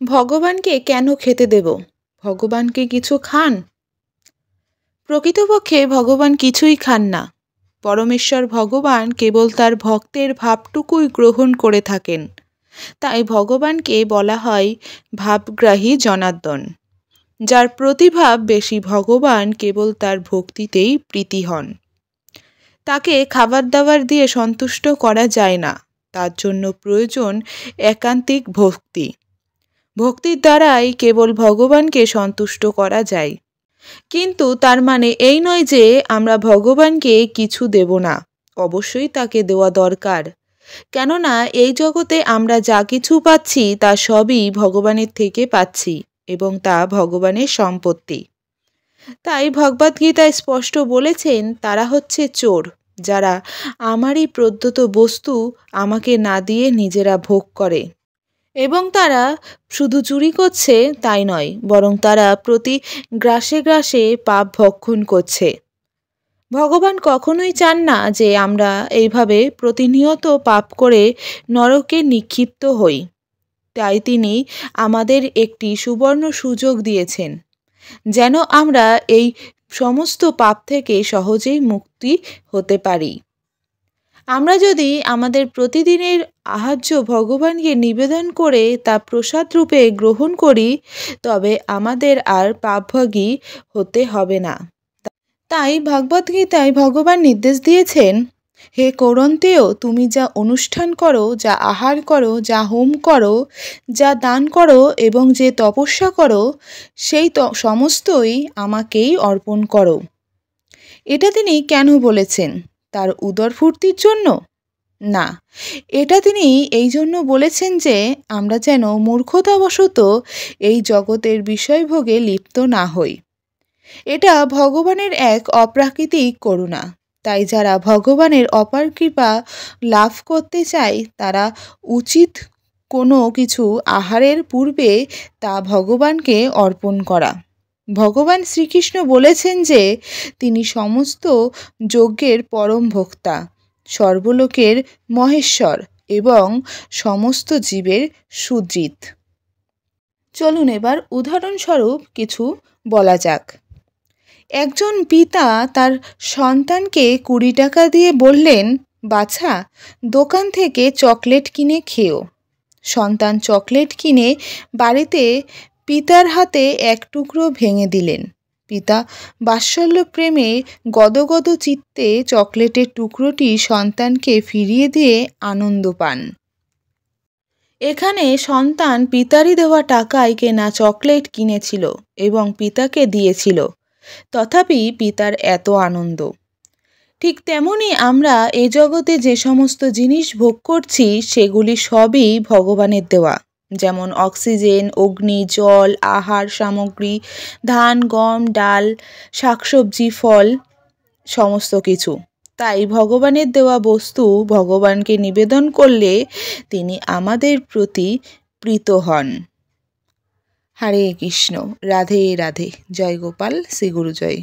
ভগবানকে কেন খেতে দেব? ভগবান কি কিছু খান? প্রকৃতপক্ষে ভগবান কিছুই খান না। পরমেশ্বর ভগবান কেবল তার ভক্তের ভাবটুকুই গ্রহণ করে থাকেন। তাই ভগবানকে বলা হয় ভাবগ্রাহী জনার্দন। যার প্রতিভাব বেশি ভগবান কেবল তার ভক্তিতেই প্রীতি হন। তাকে খাবার দাবার দিয়ে সন্তুষ্ট করা যায় না। তার জন্য প্রয়োজন একান্তিক ভক্তি। ভক্তির দ্বারাই কেবল ভগবানকে সন্তুষ্ট করা যায়। কিন্তু তার মানে এই নয় যে আমরা ভগবানকে কিছু দেব না। অবশ্যই তাকে দেওয়া দরকার। কেননা এই জগতে আমরা যা কিছু পাচ্ছি তা সবই ভগবানের থেকে পাচ্ছি এবং তা ভগবানের সম্পত্তি। তাই ভগবদ্গীতায় স্পষ্ট বলেছেন, তারা হচ্ছে চোর, যারা আমারই প্রদত্ত বস্তু আমাকে না দিয়ে নিজেরা ভোগ করে। এবং তারা শুধু চুরি করছে তাই নয়, বরং তারা প্রতি গ্রাসে গ্রাসে পাপ ভক্ষণ করছে। ভগবান কখনোই চান না যে আমরা এইভাবে প্রতিনিয়ত পাপ করে নরকে নিক্ষিপ্ত হই। তাই তিনি আমাদের একটি সুবর্ণ সুযোগ দিয়েছেন, যেন আমরা এই সমস্ত পাপ থেকে সহজেই মুক্তি হতে পারি। আমরা যদি আমাদের প্রতিদিনের আহার্য ভগবানকে নিবেদন করে তা প্রসাদ রূপে গ্রহণ করি, তবে আমাদের আর পাপভাগী হতে হবে না। তাই ভগবদ্গীতায় ভগবান নির্দেশ দিয়েছেন, হে কৌরন্তেয়, তুমি যা অনুষ্ঠান করো, যা আহার করো, যা হোম করো, যা দান করো এবং যে তপস্যা করো, সেই সমস্তই আমাকেই অর্পণ করো। এটা তিনি কেন বলেছেন? তার উদরপূর্তির জন্য? না, এটা তিনি এই জন্য বলেছেন যে আমরা যেন মূর্খতাবশত এই জগতের বিষয়ভোগে লিপ্ত না হই। এটা ভগবানের এক অপ্রাকৃতিক করুণা। তাই যারা ভগবানের অপার কৃপা লাভ করতে চায়, তারা উচিত কোনো কিছু আহারের পূর্বে তা ভগবানকে অর্পণ করা। ভগবান শ্রীকৃষ্ণ বলেছেন যে তিনি সমস্ত যজ্ঞের পরম ভোক্তা, সর্বলোকের মহেশ্বর এবং সমস্ত জীবের সুহৃৎ। চলুন এবার উদাহরণস্বরূপ কিছু বলা যাক। একজন পিতা তার সন্তানকে 20 টাকা দিয়ে বললেন, বাছা, দোকান থেকে চকলেট কিনে খেও। সন্তান চকলেট কিনে বাড়িতে পিতার হাতে এক টুকরো ভেঙে দিলেন। পিতা বাৎসল্য প্রেমে গদগদ চিত্তে চকলেটের টুকরোটি সন্তানকে ফিরিয়ে দিয়ে আনন্দ পান। এখানে সন্তান পিতারই দেওয়া টাকায় কেনা চকলেট কিনেছিল এবং পিতাকে দিয়েছিল, তথাপি পিতার এত আনন্দ। ঠিক তেমনি আমরা এ জগতে যে সমস্ত জিনিস ভোগ করছি সেগুলি সবই ভগবানের দেওয়া, যেমন অক্সিজেন, অগ্নি, জল, আহার সামগ্রী, ধান, গম, ডাল, শাকসবজি, ফল, সমস্ত কিছু। তাই ভগবানের দেওয়া বস্তু ভগবানকে নিবেদন করলে তিনি আমাদের প্রতি প্রীত হন। হরে কৃষ্ণ, রাধে রাধে, জয় গোপাল, শ্রী গুরু জয়।